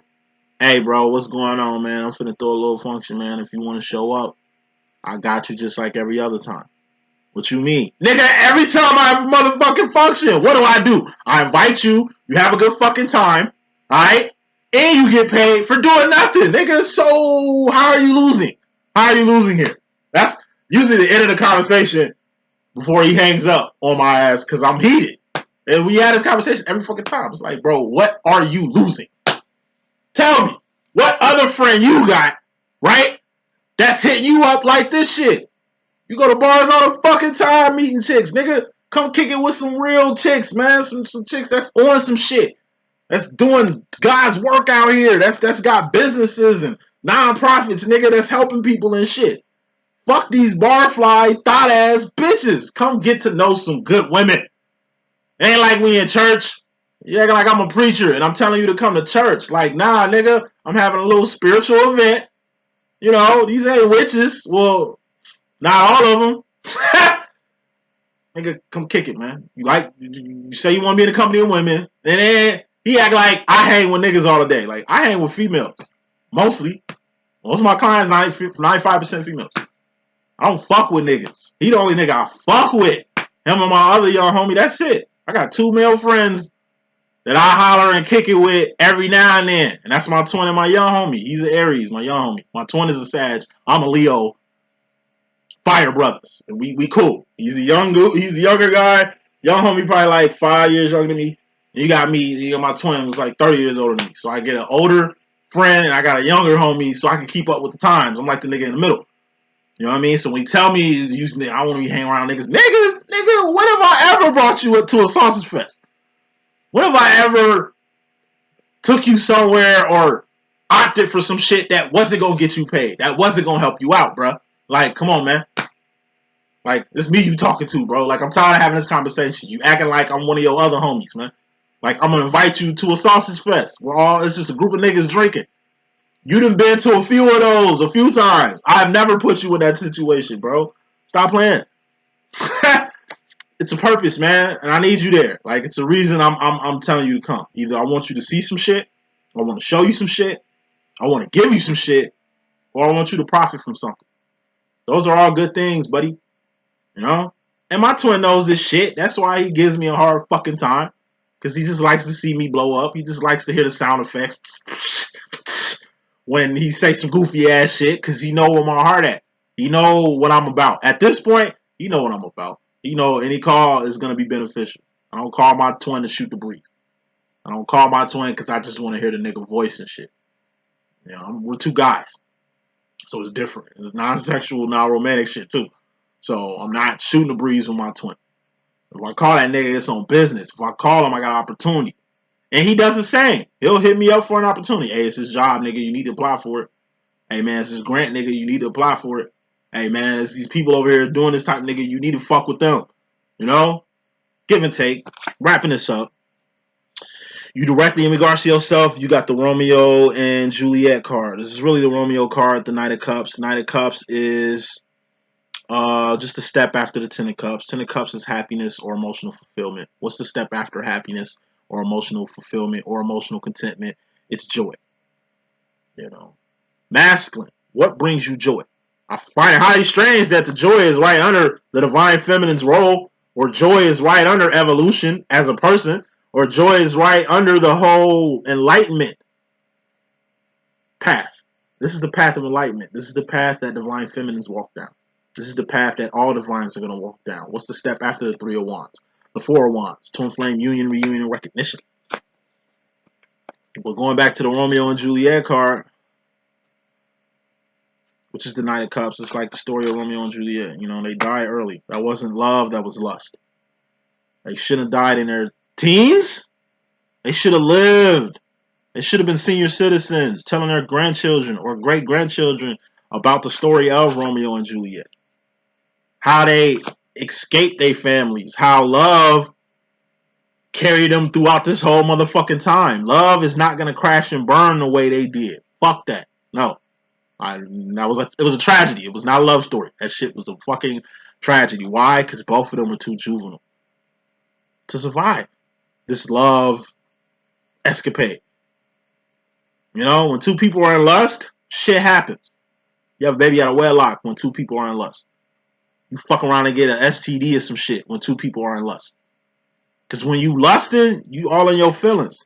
Hey, bro, what's going on, man? I'm finna throw a little function, man. If you want to show up, I got you just like every other time. What you mean? Nigga, every time I have a motherfucking function, what do? I invite you. You have a good fucking time. Alright? And you get paid for doing nothing. Nigga, so how are you losing? How are you losing here? That's usually the end of the conversation before he hangs up on my ass because I'm heated. And we had this conversation every fucking time. It's like, bro, what are you losing? Tell me. What other friend you got, right? That's hitting you up like this shit. You go to bars all the fucking time meeting chicks. Nigga, come kick it with some real chicks, man. Some chicks that's on some shit. That's doing God's work out here. That's got businesses and non-profits, nigga, that's helping people and shit. Fuck these barfly, thought-ass bitches. Come get to know some good women. Ain't like we in church. You acting like I'm a preacher and I'm telling you to come to church. Like, nah, nigga, I'm having a little spiritual event. You know, these ain't witches. Well, not all of them. Nigga, come kick it, man. You say you want to be in the company of women, and then he act like I hang with niggas all the day. Like, I hang with females. Mostly. Most of my clients, 95% females. I don't fuck with niggas. He the only nigga I fuck with. Him and my other young homie, that's it. I got 2 male friends that I holler and kick it with every now and then. And that's my twin and my young homie. He's an Aries, my young homie. My twin is a Sag. I'm a Leo. Fire brothers. And we cool. He's a younger guy. Young homie probably like 5 years younger than me. And you got me, my twin was like 30 years older than me. So I get an older friend and I got a younger homie so I can keep up with the times. I'm like the nigga in the middle. You know what I mean? So when you tell me I want to be hanging around niggas, nigga, when have I ever brought you to a sausage fest? When have I ever took you somewhere or opted for some shit that wasn't gonna get you paid? That wasn't gonna help you out, bro. Like, come on, man. Like, this me you talking to, bro. Like, I'm tired of having this conversation. You acting like I'm one of your other homies, man. Like, I'm gonna invite you to a sausage fest. It's just a group of niggas drinking. You done been to a few of those a few times. I've never put you in that situation, bro. Stop playing. It's a purpose, man, and I need you there. Like, it's a reason I'm telling you to come. Either I want you to see some shit, I want to show you some shit, I want to give you some shit, or I want you to profit from something. Those are all good things, buddy. You know? And my twin knows this shit. That's why he gives me a hard fucking time. Because he just likes to see me blow up. He just likes to hear the sound effects when he say some goofy ass shit. Because he know where my heart at. He know what I'm about. At this point, he know what I'm about. He know any call is going to be beneficial. I don't call my twin to shoot the breeze. I don't call my twin because I just want to hear the nigga voice and shit. You know, we're 2 guys. So it's different. It's non-sexual, non-romantic shit too. So I'm not shooting the breeze with my twin. If I call that nigga, it's on business. If I call him, I got an opportunity. And he does the same. He'll hit me up for an opportunity. Hey, it's his job, nigga. You need to apply for it. Hey, man, it's his grant, nigga. You need to apply for it. Hey, man, it's these people over here doing this type, nigga. You need to fuck with them. You know? Give and take. Wrapping this up. You directly in regards to yourself, you got the Romeo and Juliet card. This is really the Romeo card, the Knight of Cups. Knight of Cups is just a step after the 10 of Cups. 10 of Cups is happiness or emotional fulfillment. What's the step after happiness or emotional fulfillment or emotional contentment? It's joy. You know, masculine. What brings you joy? I find it highly strange that the joy is right under the divine feminine's role, or joy is right under evolution as a person, or joy is right under the whole enlightenment path. This is the path of enlightenment. This is the path that divine feminines walk down. This is the path that all divines are going to walk down. What's the step after the 3 of Wands? The 4 of Wands. Twin flame union, reunion, and recognition. But going back to the Romeo and Juliet card, which is the Knight of Cups, it's like the story of Romeo and Juliet. You know, they die early. That wasn't love, that was lust. They shouldn't have died in their teens. They should have lived. They should have been senior citizens telling their grandchildren or great-grandchildren about the story of Romeo and Juliet. How they escaped their families. How love carry them throughout this whole motherfucking time. Love is not gonna crash and burn the way they did. Fuck that. No. It was a tragedy. It was not a love story. That shit was a fucking tragedy. Why? Because both of them were too juvenile to survive this love escapade. You know, when two people are in lust, shit happens. You have a baby out of wedlock when two people are in lust. You fuck around and get an STD or some shit when two people are in lust. Because when you lusting, you all in your feelings.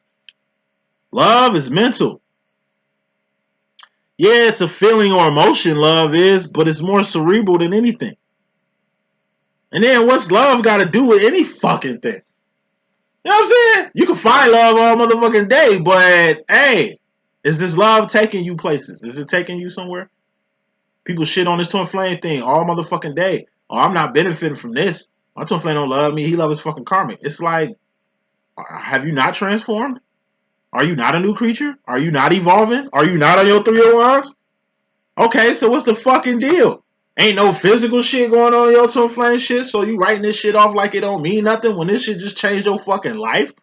Love is mental. Yeah, it's a feeling or emotion, love is, but it's more cerebral than anything. And then what's love got to do with any fucking thing? You know what I'm saying? You can find love all motherfucking day, but hey, is this love taking you places? Is it taking you somewhere? People shit on this twin flame thing all motherfucking day. Oh, I'm not benefiting from this. My twin flame don't love me. He loves his fucking karmic. It's like, have you not transformed? Are you not a new creature? Are you not evolving? Are you not on your 301s? Okay, so what's the fucking deal? Ain't no physical shit going on in your twin flame shit, so you writing this shit off like it don't mean nothing when this shit just changed your fucking life?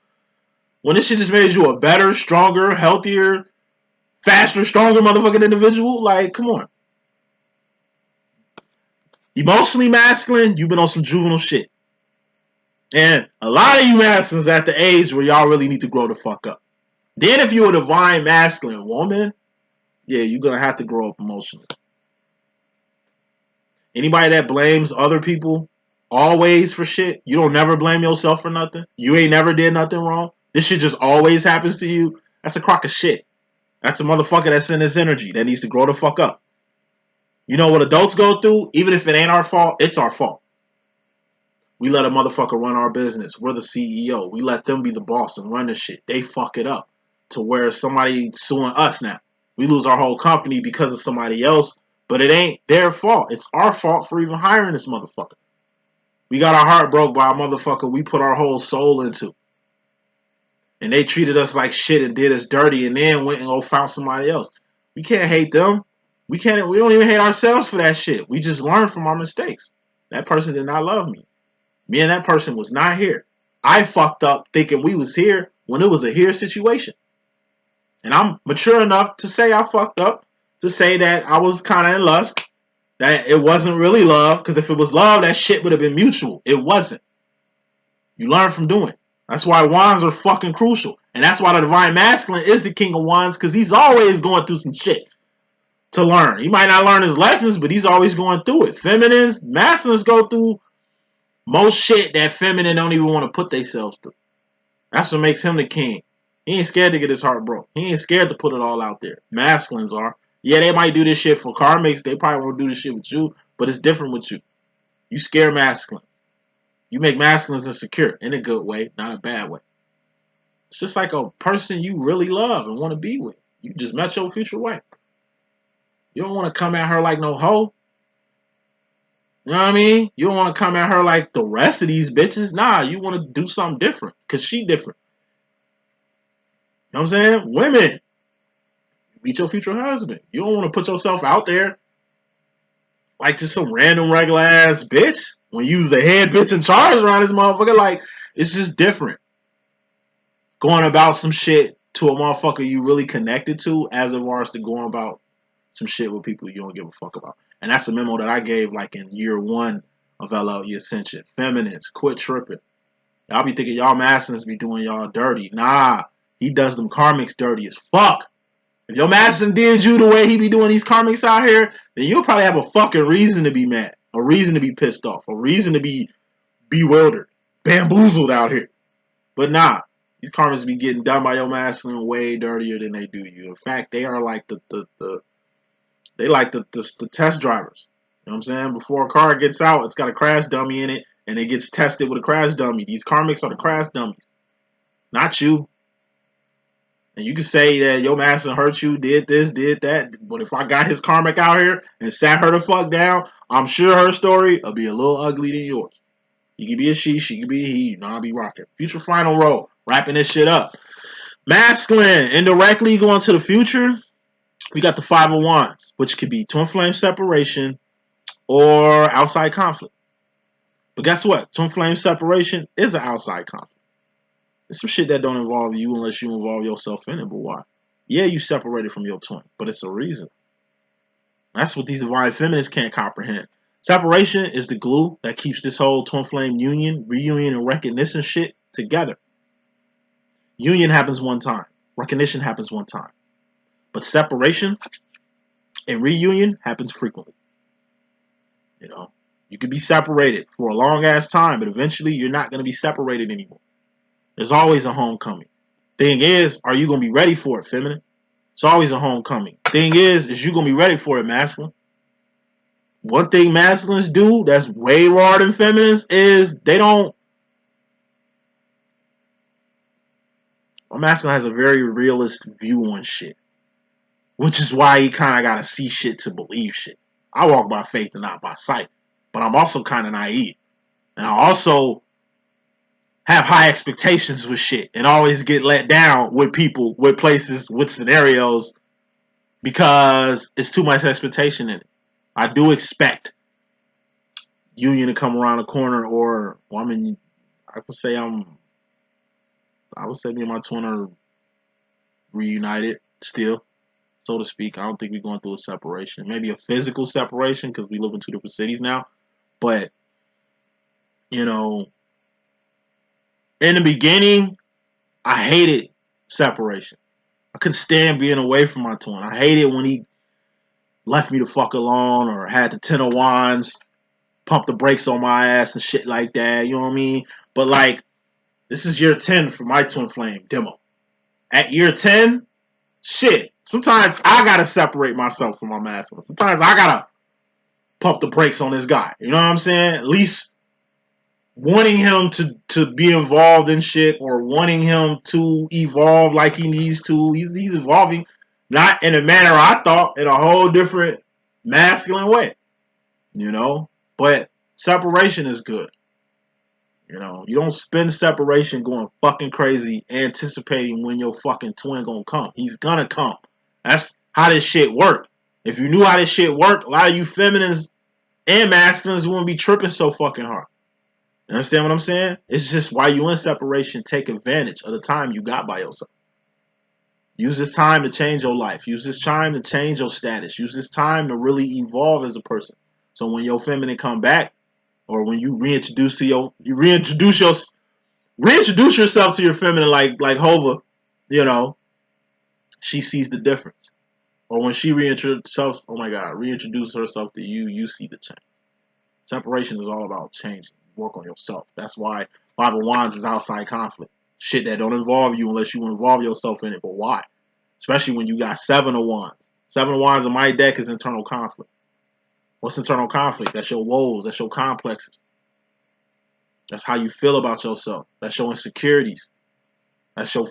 When this shit just made you a better, stronger, healthier, faster, stronger motherfucking individual? Like, come on. Emotionally masculine, you've been on some juvenile shit. And a lot of you masculines at the age where y'all really need to grow the fuck up. Then if you're a divine masculine woman, yeah, you're going to have to grow up emotionally. Anybody that blames other people always for shit, you don't never blame yourself for nothing. You ain't never did nothing wrong. This shit just always happens to you. That's a crock of shit. That's a motherfucker that's in this energy that needs to grow the fuck up. You know what adults go through? Even if it ain't our fault, it's our fault. We let a motherfucker run our business. We're the CEO. We let them be the boss and run the shit. They fuck it up to where somebody suing us now. We lose our whole company because of somebody else, but it ain't their fault. It's our fault for even hiring this motherfucker. We got our heart broke by a motherfucker we put our whole soul into. And they treated us like shit and did us dirty and then went and found somebody else. We can't hate them. We don't even hate ourselves for that shit. We just learn from our mistakes. That person did not love me. Me and that person was not here. I fucked up thinking we was here when it was a here situation. And I'm mature enough to say I fucked up, to say that I was kind of in lust, that it wasn't really love, because if it was love, that shit would have been mutual. It wasn't. You learn from doing it. That's why wands are fucking crucial. And that's why the divine masculine is the king of wands, because he's always going through some shit to learn. He might not learn his lessons, but he's always going through it. Feminines, masculines go through most shit that feminine don't even want to put themselves through. That's what makes him the king. He ain't scared to get his heart broke. He ain't scared to put it all out there. Masculines are. Yeah, they might do this shit for karmics. They probably won't do this shit with you, but it's different with you. You scare masculines. You make masculines insecure in a good way, not a bad way. It's just like a person you really love and want to be with. You just met your future wife. You don't want to come at her like no hoe. You know what I mean? You don't want to come at her like the rest of these bitches. Nah, you want to do something different because she different. You know what I'm saying? Women, meet your future husband. You don't want to put yourself out there like just some random regular ass bitch when you the head bitch in charge around this motherfucker. Like, it's just different. Going about some shit to a motherfucker you really connected to as far as to going about some shit with people you don't give a fuck about. And that's a memo that I gave like in year 1 of LLE.Ascension. Feminines, quit tripping. Y'all be thinking y'all masculines be doing y'all dirty. Nah, he does them karmics dirty as fuck. If your masculine did you the way he be doing these karmics out here, then you'll probably have a fucking reason to be mad. A reason to be pissed off. A reason to be bewildered. Bamboozled out here. But nah, these karmics be getting done by your masculine way dirtier than they do you. In fact, they are like the test drivers. You know what I'm saying? Before a car gets out, it's got a crash dummy in it, and it gets tested with a crash dummy. These karmics are the crash dummies. Not you. And you can say that your master hurt you, did this, did that. But if I got his karmic out here and sat her the fuck down, I'm sure her story will be a little ugly than yours. You can be a she can be a he. You know, I'll be rocking. Future final roll. Wrapping this shit up. Masculine. Indirectly going to the future. We got the 5 of Wands, which could be twin flame separation or outside conflict. But guess what? Twin flame separation is an outside conflict. It's some shit that don't involve you unless you involve yourself in it, but why? Yeah, you separated from your twin, but it's a reason. That's what these divine feminists can't comprehend. Separation is the glue that keeps this whole twin flame union, reunion, and recognition shit together. Union happens one time. Recognition happens one time. But separation and reunion happens frequently. You know, you could be separated for a long ass time, but eventually you're not going to be separated anymore. There's always a homecoming. Thing is, are you going to be ready for it, feminine? It's always a homecoming. Thing is you going to be ready for it, masculine? One thing masculines do that's way rawer than feminines is they don't. A masculine has a very realist view on shit, which is why he kind of got to see shit to believe shit. I walk by faith and not by sight, but I'm also kind of naive. And I also have high expectations with shit and always get let down with people, with places, with scenarios because it's too much expectation in it. I do expect union to come around the corner, or well, I mean, I would say me and my twin are reunited still, so to speak. I don't think we're going through a separation. Maybe a physical separation because we live in two different cities now. But, you know, in the beginning, I hated separation. I couldn't stand being away from my twin. I hated when he left me the fuck alone or had the 10 of wands, pump the brakes on my ass and shit like that. You know what I mean? But, like, this is year 10 for my twin flame demo. At year 10, shit. Sometimes I gotta separate myself from my masculine. Sometimes I gotta pump the brakes on this guy. You know what I'm saying? At least wanting him to be involved in shit or wanting him to evolve like he needs to. He's evolving, not in a manner I thought, in a whole different masculine way. You know? But separation is good. You know, you don't spend separation going fucking crazy anticipating when your fucking twin gonna come. He's gonna come. That's how this shit work. If you knew how this shit worked, a lot of you feminines and masculines wouldn't be tripping so fucking hard. You understand what I'm saying? It's just why you in separation, take advantage of the time you got by yourself. Use this time to change your life. Use this time to change your status. Use this time to really evolve as a person. So when your feminine come back, or when you reintroduce yourself to your feminine like Hova, you know, she sees the difference. Or when she reintroduces herself to you, you see the change. Separation is all about changing. Work on yourself. That's why Five of Wands is outside conflict. Shit that don't involve you unless you involve yourself in it. But why? Especially when you got Seven of Wands. Seven of Wands in my deck is internal conflict. What's internal conflict? That's your woes. That's your complexes. That's how you feel about yourself. That's your insecurities. That's your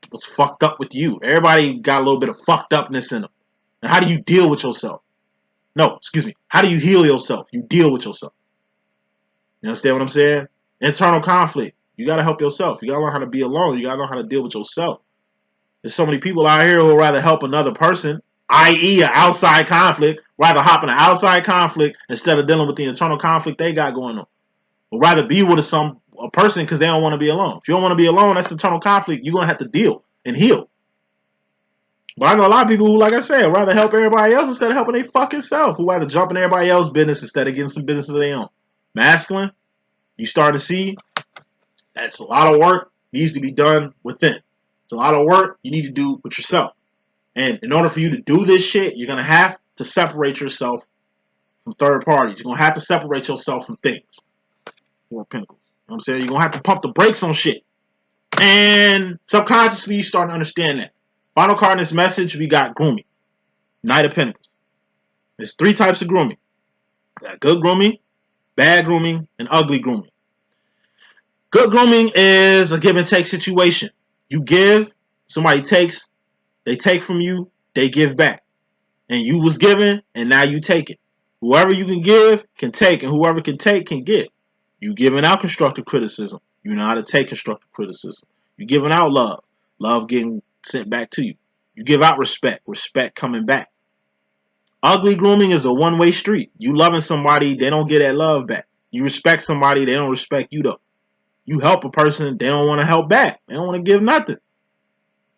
what's fucked up with you. Everybody got a little bit of fucked upness in them. And how do you deal with yourself? No, excuse me. How do you heal yourself? You deal with yourself. You understand what I'm saying? Internal conflict. You got to help yourself. You got to learn how to be alone. You got to know how to deal with yourself. There's so many people out here who would rather help another person, i.e. an outside conflict, rather hop in an outside conflict instead of dealing with the internal conflict they got going on. Or rather be with a person because they don't want to be alone. If you don't want to be alone, that's internal conflict. You're going to have to deal and heal. But I know a lot of people who, like I said, rather help everybody else instead of helping their fucking self. Who rather jump in everybody else's business instead of getting some business of their own. Masculine, you start to see that's a lot of work needs to be done within. It's a lot of work you need to do with yourself. And in order for you to do this shit, you're going to have to separate yourself from third parties. You're going to have to separate yourself from things. Four of Pentacles. You know what I'm saying? You're going to have to pump the brakes on shit. And subconsciously, you start to understand that. Final card in this message, we got grooming. Knight of Pentacles. There's 3 types of grooming. Got good grooming, bad grooming, and ugly grooming. Good grooming is a give and take situation. You give, somebody takes, they take from you, they give back. And you was given, and now you take it. Whoever you can give can take, and whoever can take can give. You giving out constructive criticism. You know how to take constructive criticism. You giving out love. Love getting sent back to you. You give out respect. Respect coming back. Ugly grooming is a one-way street. You loving somebody, they don't get that love back. You respect somebody, they don't respect you though. You help a person, they don't want to help back. They don't want to give nothing.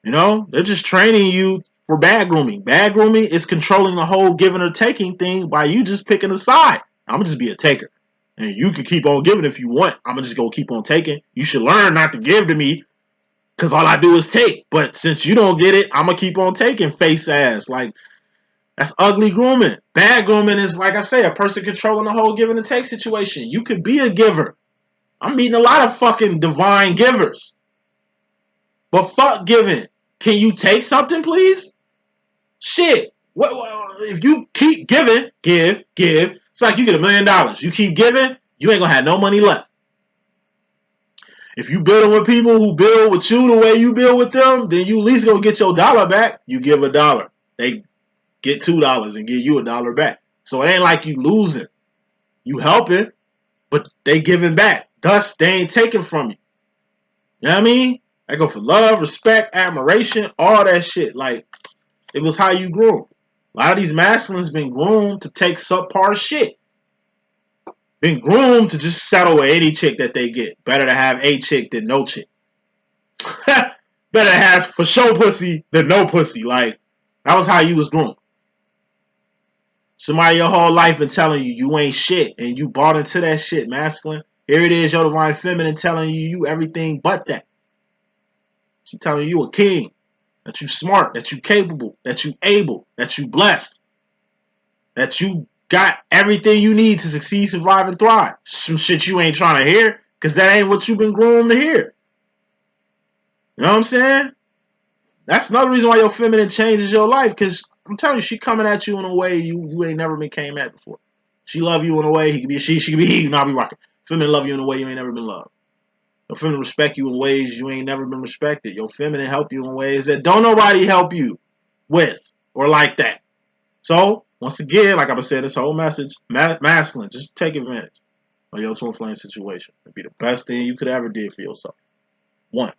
You know, they're just training you for bad grooming. Bad grooming is controlling the whole giving or taking thing by you just picking a side. I'm going to just be a taker. And you can keep on giving if you want. I'm going to just go keep on taking. You should learn not to give to me because all I do is take. But since you don't get it, I'm going to keep on taking face ass. Like, that's ugly grooming. Bad grooming is, like I say, a person controlling the whole give and take situation. You could be a giver. I'm meeting a lot of fucking divine givers. But fuck giving. Can you take something, please? Shit. What if you keep giving, give. It's like you get $1 million. You keep giving, you ain't gonna have no money left. If you building with people who build with you the way you build with them, then you at least gonna get your dollar back. You give $1. They get $2 and give you $1 back. So it ain't like you losing. You helping, but they giving back. Thus, they ain't taking from you. You know what I mean? I go for love, respect, admiration, all that shit. Like, it was how you grew. A lot of these masculines been groomed to take subpar shit. Been groomed to just settle with any chick that they get. Better to have a chick than no chick. Better to have for show pussy than no pussy. Like, that was how you was groomed. Somebody your whole life been telling you you ain't shit, and you bought into that shit, masculine. Here it is, your divine feminine telling you everything but that. She telling you a king, that you smart, that you capable, that you able, that you blessed, that you got everything you need to succeed, survive, and thrive. Some shit you ain't trying to hear, because that ain't what you've been groomed to hear. You know what I'm saying? That's another reason why your feminine changes your life, because I'm telling you, she coming at you in a way you ain't never been came at before. She love you in a way, he could be she could be he, you not be rocking. Feminine love you in a way you ain't never been loved. Your feminine respect you in ways you ain't never been respected. Your feminine help you in ways that don't nobody help you with or like that. So, once again, like I've said this whole message, masculine, just take advantage of your twin flame situation. It'd be the best thing you could ever do for yourself. 1.